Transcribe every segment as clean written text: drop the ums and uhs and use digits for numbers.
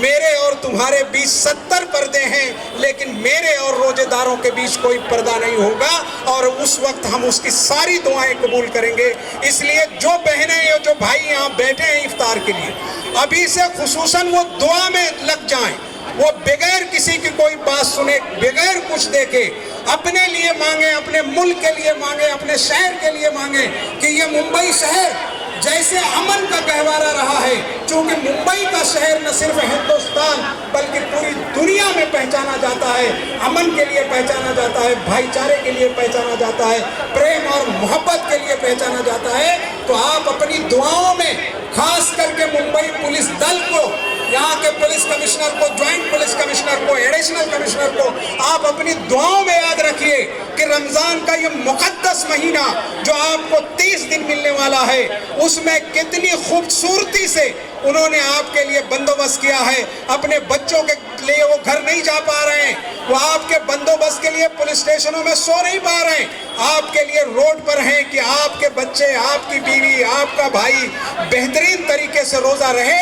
میرے اور تمہارے بیچ 70 پردے ہیں، لیکن میرے اور روزے داروں کے بیچ کوئی پردہ نہیں ہوگا، اور اس وقت ہم اس کی ساری دعائیں قبول کریں گے۔ اس لیے جو بہنیں یا جو بھائی یہاں بیٹھے ہیں افطار کے لیے، ابھی سے خصوصاً وہ دعا میں لگ جائیں، وہ بغیر کسی کی کوئی بات سنے، بغیر کچھ دیکھے اپنے لیے مانگیں، اپنے ملک کے لیے مانگیں، اپنے شہر کے لیے مانگیں کہ یہ ممبئی شہر جیسے امن کا گہوارہ رہا ہے، چونکہ ممبئی کا شہر نہ صرف ہندوستان بلکہ پوری دنیا میں پہچانا جاتا ہے، امن کے لیے پہچانا جاتا ہے، بھائی چارے کے لیے پہچانا جاتا ہے، پریم اور محبت کے لیے پہچانا جاتا ہے۔ تو آپ اپنی دعاؤں میں خاص کر کے ممبئی پولیس دل کو، یہاں کے پولیس کمشنر کو، جوائنٹ پولیس کمشنر کو، ایڈیشنل کمشنر کو آپ اپنی دعاؤں میں یاد رکھیے کہ رمضان کا یہ مقدس مہینہ جو آپ کو 30 دن ملنے والا ہے، اس میں کتنی خوبصورتی سے انہوں نے آپ کے لیے بندوبست کیا ہے۔ اپنے بچوں کے لیے وہ گھر نہیں جا پا رہے ہیں، وہ آپ کے بندوبست کے لیے پولیس اسٹیشنوں میں سو نہیں پا رہے ہیں، آپ کے لیے روڈ پر ہیں کہ آپ کے بچے، آپ کی بیوی، آپ کا بھائی بہترین طریقے سے روزہ رہے،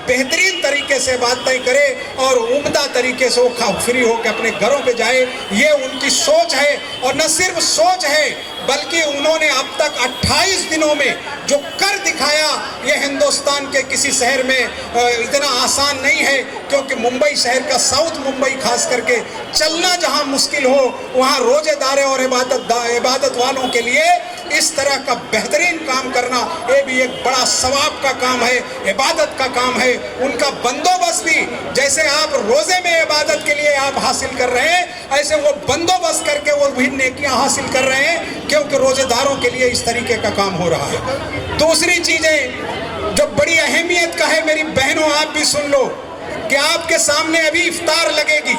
بہترین طریقے سے باتیں کرے اور عمدہ طریقے سے وہ فری ہو کے اپنے گھروں پہ جائے۔ یہ ان کی سوچ ہے، اور نہ صرف سوچ ہے بلکہ انہوں نے اب تک 28 دنوں میں جو کر دکھایا، یہ ہندوستان کے کسی شہر میں اتنا آسان نہیں ہے، کیونکہ ممبئی شہر کا، ساؤتھ ممبئی خاص کر کے چلنا جہاں مشکل ہو، وہاں روزے دارے اور عبادت والوں کے لیے اس طرح کا بہترین کام کرنا، یہ بھی ایک بڑا ثواب کا کام ہے، عبادت کا کام ہے۔ ان کا بندوبست بھی جیسے آپ روزے میں عبادت کے لیے آپ حاصل کر رہے ہیں، ایسے وہ بندوبست کر کے وہ بھی نیکیاں حاصل کر رہے ہیں، کیونکہ روزے داروں کے لیے اس طریقے کا کام ہو رہا ہے۔ دوسری چیزیں جو بڑی اہمیت کا ہے، میری بہنوں آپ بھی سن لو کہ آپ کے سامنے ابھی افطار لگے گی۔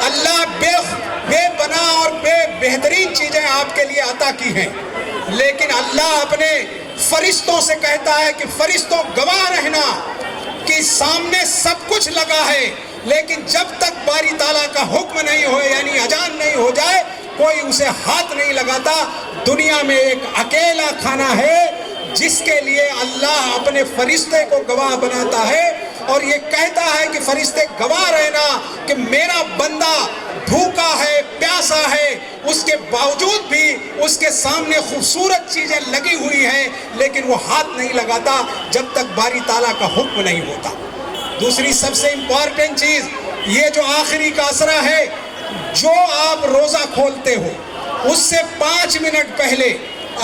اللہ بے پناہ اور بے بہترین چیزیں آپ کے لیے عطا کی ہیں، لیکن اللہ اپنے فرشتوں سے کہتا ہے کہ فرشتوں گواہ رہنا کہ سامنے سب کچھ لگا ہے، لیکن جب تک باری تعالیٰ کا حکم نہیں ہو، یعنی اذان نہیں ہو جائے، کوئی اسے ہاتھ نہیں لگاتا۔ دنیا میں ایک اکیلا کھانا ہے جس کے لیے اللہ اپنے فرشتے کو گواہ بناتا ہے، اور یہ کہتا ہے کہ فرشتے گواہ رہنا کہ میرا بندہ بھوکا ہے، پیاسا ہے، اس کے باوجود بھی اس کے سامنے خوبصورت چیزیں لگی ہوئی ہیں، لیکن وہ ہاتھ نہیں لگاتا جب تک باری تعالیٰ کا حکم نہیں ہوتا۔ دوسری سب سے امپورٹنٹ چیز یہ جو آخری کا اسرہ ہے، جو آپ روزہ کھولتے ہو اس سے 5 منٹ پہلے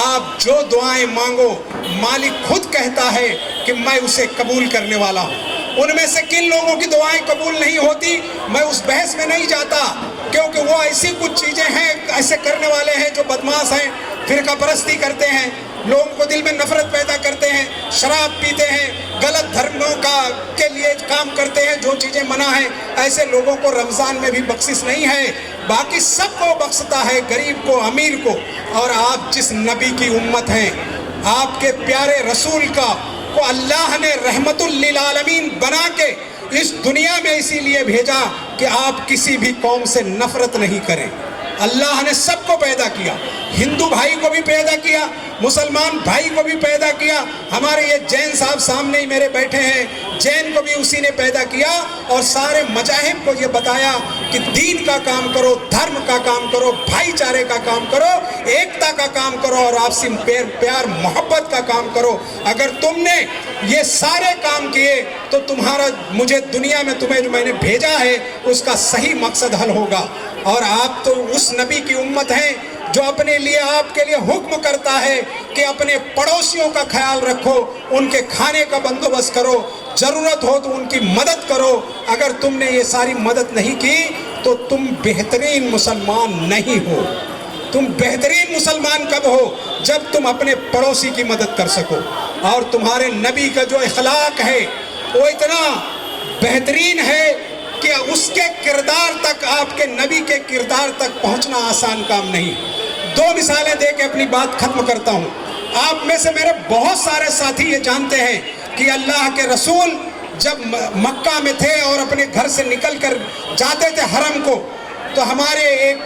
آپ جو دعائیں مانگو، مالک خود کہتا ہے کہ میں اسے قبول کرنے والا ہوں۔ ان میں سے کن لوگوں کی دعائیں قبول نہیں ہوتی، میں اس بحث میں نہیں جاتا، کیونکہ وہ ایسی کچھ چیزیں ہیں، ایسے کرنے والے ہیں جو بدماش ہیں، فرقہ پرستی کرتے ہیں، لوگوں کو دل میں نفرت پیدا کرتے ہیں، شراب پیتے ہیں، غلط دھرموں کے لیے کام کرتے ہیں، جو چیزیں منع ہیں۔ ایسے لوگوں کو رمضان میں بھی بخشش نہیں ہے، باقی سب کو بخشتا ہے، غریب کو، امیر کو۔ اور آپ جس نبی کی امت ہیں، آپ کے پیارے رسول کو اللہ نے رحمت للعالمین بنا کے اس دنیا میں اسی لیے بھیجا کہ آپ کسی بھی قوم سے نفرت نہیں کریں۔ اللہ نے سب کو پیدا کیا، ہندو بھائی کو بھی پیدا کیا، مسلمان بھائی کو بھی پیدا کیا، ہمارے یہ جین صاحب سامنے ہی میرے بیٹھے ہیں، جین کو بھی اسی نے پیدا کیا، اور سارے مذاہب کو یہ بتایا کہ دین کا کام کرو، دھرم کا کام کرو، بھائی چارے کا کام کرو، ایکتا کا کام کرو، اور آپسی پیار محبت کا کام کرو۔ اگر تم نے یہ سارے کام کیے تو تمہارا، مجھے دنیا میں تمہیں جو میں نے بھیجا ہے اس کا صحیح مقصد حل ہوگا۔ اور آپ تو اس نبی کی امت ہیں جو اپنے لیے، آپ کے لیے حکم کرتا ہے کہ اپنے پڑوسیوں کا خیال رکھو، ان کے کھانے کا بندوبست کرو، ضرورت ہو تو ان کی مدد کرو۔ اگر تم نے یہ ساری مدد نہیں کی تو تم بہترین مسلمان نہیں ہو۔ تم بہترین مسلمان کب ہو؟ جب تم اپنے پڑوسی کی مدد کر سکو۔ اور تمہارے نبی کا جو اخلاق ہے وہ اتنا بہترین ہے کہ اس کے کردار تک، آپ کے نبی کے کردار تک پہنچنا آسان کام نہیں۔ 2 مثالیں دے کے اپنی بات ختم کرتا ہوں۔ آپ میں سے میرے بہت سارے ساتھی یہ جانتے ہیں کہ اللہ کے رسول جب مکہ میں تھے اور اپنے گھر سے نکل کر جاتے تھے حرم کو، تو ہمارے ایک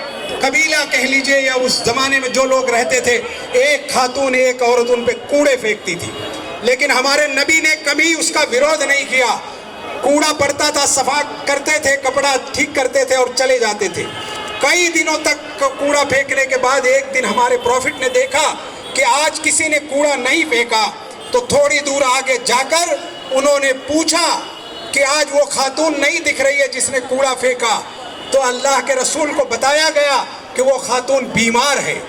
قبیلہ کہہ لیجئے یا اس زمانے میں جو لوگ رہتے تھے، ایک خاتون، ایک عورت ان پہ کوڑے پھینکتی تھی، لیکن ہمارے نبی نے کبھی اس کا ویرودھ نہیں کیا۔ کوڑا پڑتا تھا صفا کرتے تھے, کپڑا ٹھیک کرتے تھے اور چلے جاتے تھے. کئی دنوں تک کوڑا پھینکنے کے بعد ایک دن ہمارے پروفٹ نے دیکھا کہ آج کسی نے کوڑا نہیں پھینکا, تو تھوڑی دور آگے جا کر انہوں نے پوچھا کہ آج وہ خاتون نہیں دکھ رہی ہے جس نے کوڑا پھینکا. تو اللہ کے رسول کو بتایا گیا کہ وہ خاتون بیمار ہے.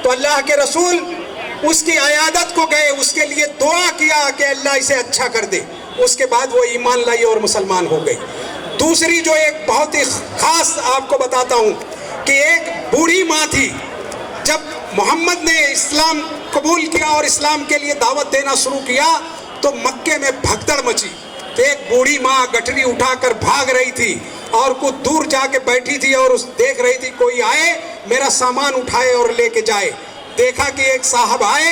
تو اللہ کے رسول اس کی عیادت کو گئے, اس کے لیے دعا کیا کہ اللہ اسے اچھا کر دے. اس کے بعد وہ ایمان لائی اور مسلمان ہو گئی. دوسری جو ایک بہت ہی خاص آپ کو بتاتا ہوں کہ ایک بوڑھی ماں تھی. جب محمد نے اسلام قبول کیا اور اسلام کے لیے دعوت دینا شروع کیا تو مکے میں بھگدڑ مچی. تو ایک بوڑھی ماں گٹھری اٹھا کر بھاگ رہی تھی اور کچھ دور جا کے بیٹھی تھی اور دیکھ رہی تھی کوئی آئے میرا سامان اٹھائے اور لے کے جائے. دیکھا کہ ایک صاحب آئے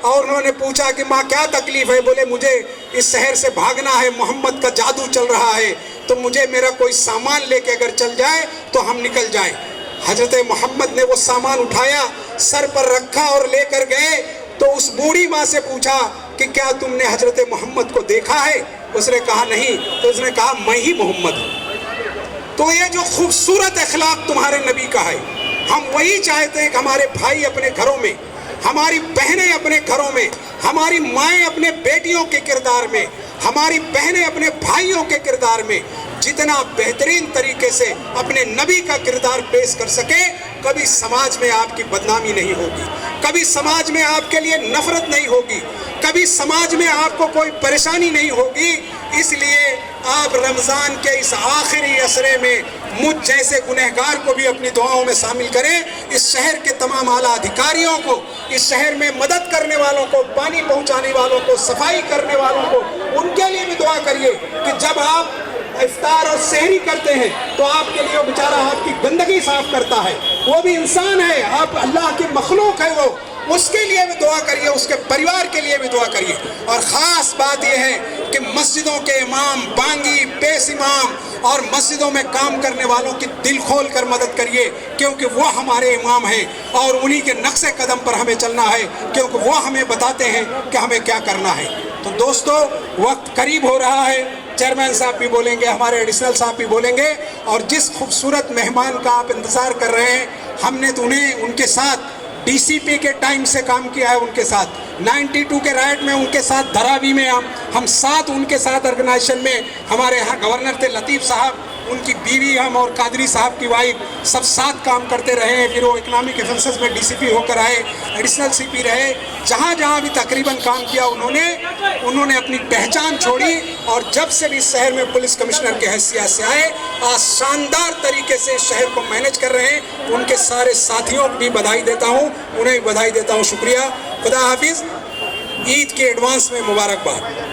اور انہوں نے پوچھا کہ ماں کیا تکلیف ہے؟ بولے مجھے اس شہر سے بھاگنا ہے, محمد کا جادو چل رہا ہے, تو مجھے میرا کوئی سامان لے کے اگر چل جائے تو ہم نکل جائیں. حضرت محمد نے وہ سامان اٹھایا, سر پر رکھا اور لے کر گئے. تو اس بوڑھی ماں سے پوچھا کہ کیا تم نے حضرت محمد کو دیکھا ہے؟ اس نے کہا نہیں. تو اس نے کہا میں ہی محمد ہوں. تو یہ جو خوبصورت اخلاق تمہارے نبی کا ہے, ہم وہی چاہتے ہیں کہ ہمارے بھائی اپنے گھروں میں, ہماری بہنیں اپنے گھروں میں, ہماری مائیں اپنے بیٹیوں کے کردار میں, ہماری بہنیں اپنے بھائیوں کے کردار میں جتنا بہترین طریقے سے اپنے نبی کا کردار پیش کر سکے, کبھی سماج میں آپ کی بدنامی نہیں ہوگی, کبھی سماج میں آپ کے لیے نفرت نہیں ہوگی, کبھی سماج میں آپ کو کوئی پریشانی نہیں ہوگی. اس لیے آپ رمضان کے اس آخری عشرے میں مجھ جیسے گنہگار کو بھی اپنی دعاؤں میں شامل کریں. اس شہر کے تمام اعلیٰ ادھیکاریوں کو, اس شہر میں مدد کرنے والوں کو, پانی پہنچانے والوں کو, صفائی کرنے والوں کو, ان کے لیے بھی دعا کریے کہ جب آپ افطار اور سحری کرتے ہیں تو آپ کے لیے وہ بیچارہ آپ کی گندگی صاف کرتا ہے, وہ بھی انسان ہے, آپ اللہ کی مخلوق ہے, وہ اس کے لیے بھی دعا کریے, اس کے پریوار کے لیے بھی دعا کریے. اور خاص بات یہ ہے کہ مسجدوں کے امام, بانگی, بیس امام اور مسجدوں میں کام کرنے والوں کی دل کھول کر مدد کریے, کیونکہ وہ ہمارے امام ہیں اور انہی کے نقش قدم پر ہمیں چلنا ہے, کیونکہ وہ ہمیں بتاتے ہیں کہ ہمیں کیا کرنا ہے. تو دوستو وقت قریب ہو رہا ہے, چیئرمین صاحب بھی بولیں گے, ہمارے ایڈیشنل صاحب بھی بولیں گے, اور جس خوبصورت مہمان کا آپ انتظار کر رہے ہیں, ہم نے تو انہیں ان کے ساتھ ڈی سی پی کے ٹائم سے کام کیا ہے, ان کے ساتھ 92 کے رائٹ میں ان کے ساتھ, دھراوی میں ہم ساتھ ان کے ساتھ آرگنائزیشن میں, ہمارے یہاں گورنر تھے لطیف صاحب, ان کی بیوی ہم اور قادری صاحب کی وائف سب ساتھ کام کرتے رہے ہیں. پھر وہ اکنامک افینسز میں ڈی سی پی ہو کر آئے, ایڈیشنل سی پی رہے, جہاں جہاں بھی تقریباً کام کیا انہوں نے اپنی پہچان چھوڑی, اور جب سے بھی شہر میں پولیس کمشنر کی حیثیت سے آئے آج شاندار طریقے سے شہر کو مینج کر رہے ہیں. ان کے سارے ساتھیوں کو بھی بدھائی دیتا ہوں, انہیں بھی بدھائی دیتا ہوں. شکریہ, خدا حافظ, عید کے ایڈوانس میں مبارکباد.